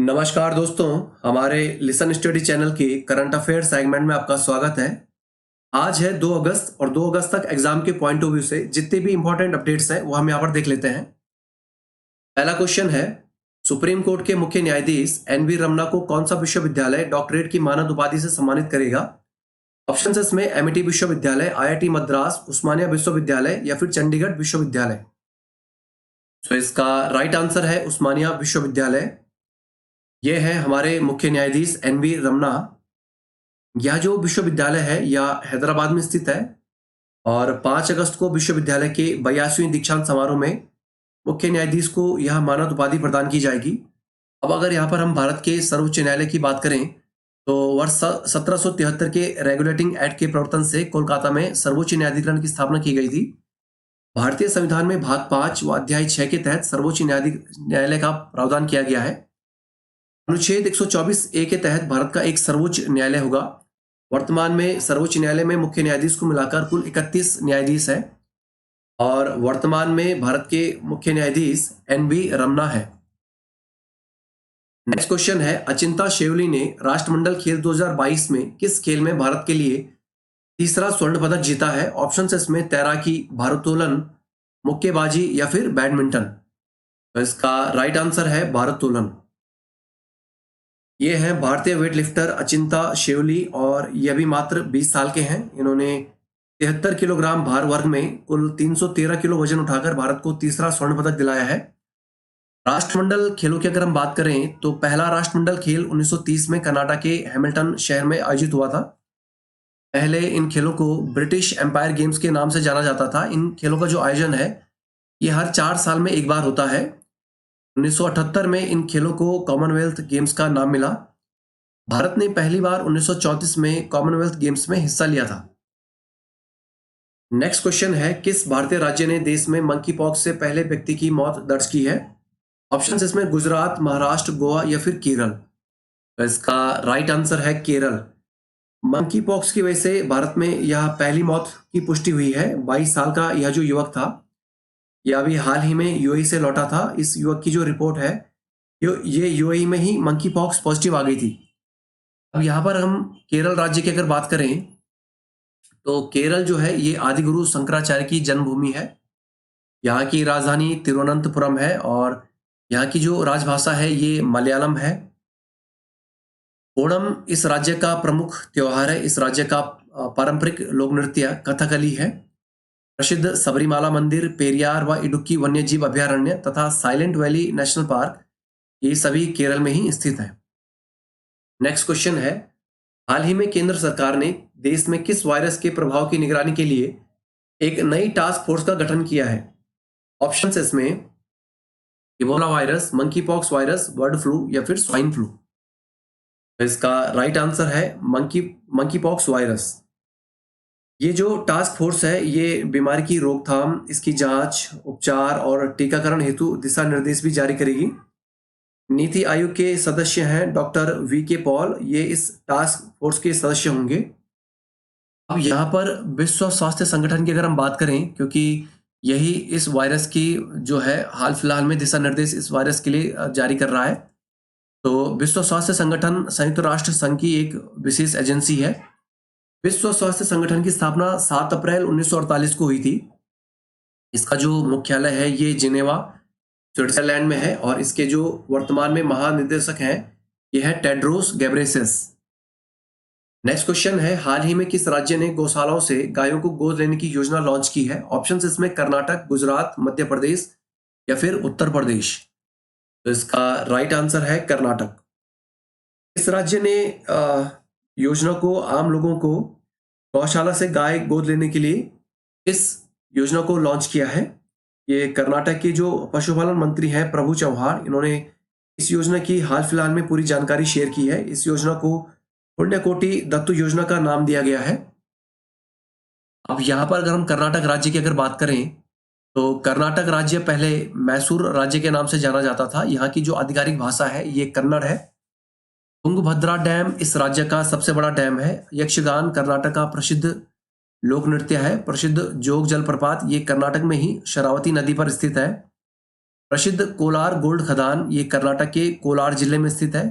नमस्कार दोस्तों, हमारे लिसन स्टडी चैनल के करंट अफेयर सेगमेंट में आपका स्वागत है। आज है 2 अगस्त और 2 अगस्त तक एग्जाम के पॉइंट ऑफ व्यू से जितने भी इंपॉर्टेंट अपडेट्स हैं वो हम यहाँ पर देख लेते हैं। पहला क्वेश्चन है, सुप्रीम कोर्ट के मुख्य न्यायाधीश एनवी रमना को कौन सा विश्वविद्यालय डॉक्टरेट की मानद उपाधि से सम्मानित करेगा? ऑप्शन इसमें एमिटी विश्वविद्यालय, आईआईटी मद्रास, उस्मानिया विश्वविद्यालय या फिर चंडीगढ़ विश्वविद्यालय। तो इसका राइट आंसर है उस्मानिया विश्वविद्यालय। यह है हमारे मुख्य न्यायाधीश एनवी रमना। यह जो विश्वविद्यालय है यह हैदराबाद में स्थित है और 5 अगस्त को विश्वविद्यालय के 82वें दीक्षांत समारोह में मुख्य न्यायाधीश को यह मानद उपाधि प्रदान की जाएगी। अब अगर यहाँ पर हम भारत के सर्वोच्च न्यायालय की बात करें तो वर्ष 1773 के रेगुलेटिंग एक्ट के प्रवर्तन से कोलकाता में सर्वोच्च न्यायाधिकरण की स्थापना की गई थी। भारतीय संविधान में भाग 5 व अध्याय 6 के तहत सर्वोच्च न्यायालय का प्रावधान किया गया है। अनुच्छेद 124 ए के तहत भारत का एक सर्वोच्च न्यायालय होगा। वर्तमान में सर्वोच्च न्यायालय में मुख्य न्यायाधीश को मिलाकर कुल 31 न्यायाधीश हैं और वर्तमान में भारत के मुख्य न्यायाधीश एनवी रमना है। नेक्स्ट क्वेश्चन है, अचिंता शेवली ने राष्ट्रमंडल खेल 2022 में किस खेल में भारत के लिए तीसरा स्वर्ण पदक जीता है? ऑप्शन इसमें तैराकी, भारोत्तोलन, मुक्केबाजी या फिर बैडमिंटन। तो इसका राइट आंसर है भारोत्तोलन। ये हैं भारतीय वेटलिफ्टर अचिंता शेवली और ये भी मात्र 20 साल के हैं। इन्होंने 73 किलोग्राम भार वर्ग में कुल 313 किलो वजन उठाकर भारत को तीसरा स्वर्ण पदक दिलाया है। राष्ट्रमंडल खेलों की अगर हम बात करें तो पहला राष्ट्रमंडल खेल 1930 में कर्नाटक के हैमिल्टन शहर में आयोजित हुआ था। पहले इन खेलों को ब्रिटिश एम्पायर गेम्स के नाम से जाना जाता था। इन खेलों का जो आयोजन है ये हर 4 साल में एक बार होता है। 1978 में इन खेलों को कॉमनवेल्थ गेम्स का नाम मिला। भारत ने पहली बार 1934 में कॉमनवेल्थ गेम्स में हिस्सा लिया था। नेक्स्ट क्वेश्चन है, किस भारतीय राज्य ने देश में मंकी पॉक्स से पहले व्यक्ति की मौत दर्ज की है? ऑप्शन इसमें गुजरात, महाराष्ट्र, गोवा या फिर केरल। तो इसका राइट आंसर है केरल। मंकी पॉक्स की वजह से भारत में यह पहली मौत की पुष्टि हुई है। 22 साल का यह जो युवक था यह अभी हाल ही में यूएई से लौटा था। इस युवक की जो रिपोर्ट है ये यूएई में ही मंकी पॉक्स पॉजिटिव आ गई थी। अब यहाँ पर हम केरल राज्य की अगर बात करें तो केरल जो है ये आदिगुरु शंकराचार्य की जन्मभूमि है। यहाँ की राजधानी तिरुवनंतपुरम है और यहाँ की जो राजभाषा है ये मलयालम है। ओणम इस राज्य का प्रमुख त्योहार है। इस राज्य का पारंपरिक लोक नृत्य कथकली है। प्रसिद्ध सबरीमाला मंदिर, पेरियार व इडुक्की वन्यजीव अभयारण्य तथा साइलेंट वैली नेशनल पार्क ये सभी केरल में ही स्थित है। नेक्स्ट क्वेश्चन है, हाल ही में केंद्र सरकार ने देश में किस वायरस के प्रभाव की निगरानी के लिए एक नई टास्क फोर्स का गठन किया है? ऑप्शंस इसमें Ebola virus, monkey pox virus, bird flu या फिर स्वाइन फ्लू। तो इसका राइट आंसर है मंकी पॉक्स वायरस। ये जो टास्क फोर्स है ये बीमारी की रोकथाम, इसकी जांच, उपचार और टीकाकरण हेतु दिशा निर्देश भी जारी करेगी। नीति आयोग के सदस्य हैं डॉक्टर वी.के. पॉल, ये इस टास्क फोर्स के सदस्य होंगे। अब यहाँ पर विश्व स्वास्थ्य संगठन की अगर हम बात करें, क्योंकि यही इस वायरस की जो है हाल फिलहाल में दिशा निर्देश इस वायरस के लिए जारी कर रहा है, तो विश्व स्वास्थ्य संगठन संयुक्त राष्ट्र संघ की एक विशेष एजेंसी है। विश्व स्वास्थ्य संगठन की स्थापना 7 अप्रैल 1948 को हुई थी। इसका जो मुख्यालय है ये जिनेवा, स्विट्जरलैंड में है और इसके जो वर्तमान में महानिदेशक हैं ये है टेड्रोस गेब्रेयेसस। नेक्स्ट क्वेश्चन है, हाल ही में किस राज्य ने गौशालाओं से गायों को गोद लेने की योजना लॉन्च की है? ऑप्शंस इसमें कर्नाटक, गुजरात, मध्य प्रदेश या फिर उत्तर प्रदेश। तो इसका राइट आंसर है कर्नाटक। इस राज्य ने योजना को आम लोगों को गौशाला से गाय गोद लेने के लिए इस योजना को लॉन्च किया है। ये कर्नाटक के जो पशुपालन मंत्री हैं प्रभु चौहान, इन्होंने इस योजना की हाल फिलहाल में पूरी जानकारी शेयर की है। इस योजना को पुण्यकोटि दत्तु योजना का नाम दिया गया है। अब यहाँ पर अगर हम कर्नाटक राज्य की अगर बात करें तो कर्नाटक राज्य पहले मैसूर राज्य के नाम से जाना जाता था। यहाँ की जो आधिकारिक भाषा है ये कन्नड़ है। तुंगभद्रा डैम इस राज्य का सबसे बड़ा डैम है। यक्षगान कर्नाटक का प्रसिद्ध लोक नृत्य है। प्रसिद्ध जोग जलप्रपात ये कर्नाटक में ही शरावती नदी पर स्थित है। प्रसिद्ध कोलार गोल्ड खदान ये कर्नाटक के कोलार जिले में स्थित है।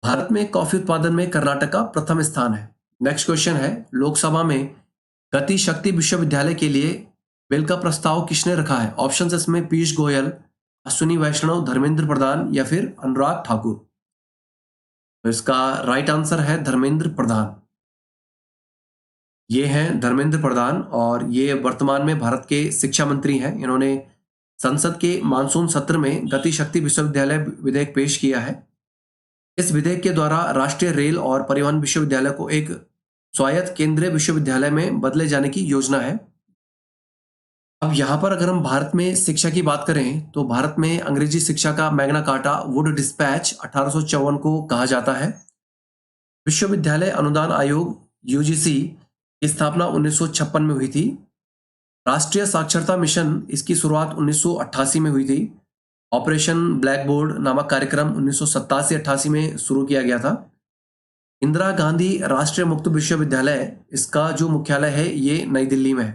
भारत में कॉफी उत्पादन में कर्नाटक का प्रथम स्थान है। नेक्स्ट क्वेश्चन है, लोकसभा में गति शक्ति विश्वविद्यालय के लिए बिल का प्रस्ताव किसने रखा है? ऑप्शन है इसमें पीयूष गोयल, अश्विनी वैष्णव, धर्मेंद्र प्रधान या फिर अनुराग ठाकुर। तो इसका राइट आंसर है धर्मेंद्र प्रधान। ये हैं धर्मेंद्र प्रधान और ये वर्तमान में भारत के शिक्षा मंत्री हैं। इन्होंने संसद के मानसून सत्र में गति शक्ति विश्वविद्यालय विधेयक पेश किया है। इस विधेयक के द्वारा राष्ट्रीय रेल और परिवहन विश्वविद्यालय को एक स्वायत्त केंद्रीय विश्वविद्यालय में बदले जाने की योजना है। अब यहाँ पर अगर हम भारत में शिक्षा की बात करें तो भारत में अंग्रेजी शिक्षा का मैग्ना कार्टा वुड डिस्पैच 1854 को कहा जाता है। विश्वविद्यालय अनुदान आयोग यूजीसी की स्थापना 1956 में हुई थी। राष्ट्रीय साक्षरता मिशन इसकी शुरुआत 1988 में हुई थी। ऑपरेशन ब्लैक बोर्ड नामक कार्यक्रम 1987-88 में शुरू किया गया था। इंदिरा गांधी राष्ट्रीय मुक्त विश्वविद्यालय इसका जो मुख्यालय है ये नई दिल्ली में है।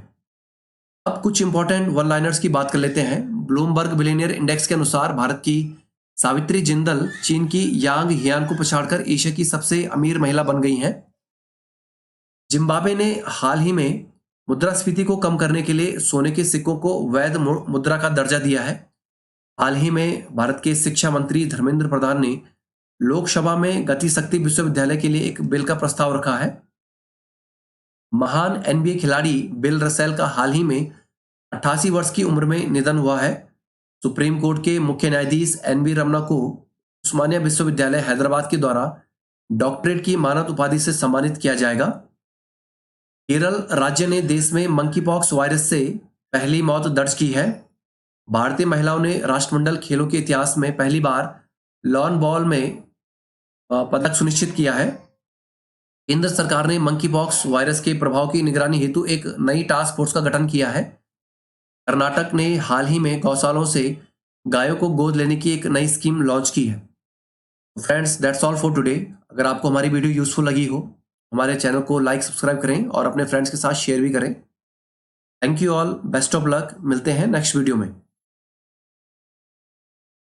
अब कुछ इंपॉर्टेंट वन लाइनर्स की बात कर लेते हैं। ब्लूमबर्ग बिलियनियर इंडेक्स के अनुसार भारत की सावित्री जिंदल चीन की यांग हियान को पछाड़कर एशिया की सबसे अमीर महिला बन गई हैं। जिम्बाब्वे ने हाल ही में मुद्रास्फीति को कम करने के लिए सोने के सिक्कों को वैध मुद्रा का दर्जा दिया है। हाल ही में भारत के शिक्षा मंत्री धर्मेंद्र प्रधान ने लोकसभा में गति शक्ति विश्वविद्यालय के लिए एक बिल का प्रस्ताव रखा है। महान एनबीए खिलाड़ी बिल रसेल का हाल ही में 88 वर्ष की उम्र में निधन हुआ है। सुप्रीम कोर्ट के मुख्य न्यायाधीश एनवी रमना को उस्मानिया विश्वविद्यालय हैदराबाद के द्वारा डॉक्टरेट की मानद उपाधि से सम्मानित किया जाएगा। केरल राज्य ने देश में मंकीपॉक्स वायरस से पहली मौत दर्ज की है। भारतीय महिलाओं ने राष्ट्रमंडल खेलों के इतिहास में पहली बार लॉन बॉल में पदक सुनिश्चित किया है। केंद्र सरकार ने मंकीपॉक्स वायरस के प्रभाव की निगरानी हेतु एक नई टास्क फोर्स का गठन किया है। कर्नाटक ने हाल ही में गौशालों से गायों को गोद लेने की एक नई स्कीम लॉन्च की है। Friends, that's all for today. अगर आपको हमारी वीडियो यूजफुल लगी हो हमारे चैनल को लाइक सब्सक्राइब करें और अपने फ्रेंड्स के साथ शेयर भी करें। Thank you all, best of luck. मिलते हैं नेक्स्ट वीडियो में।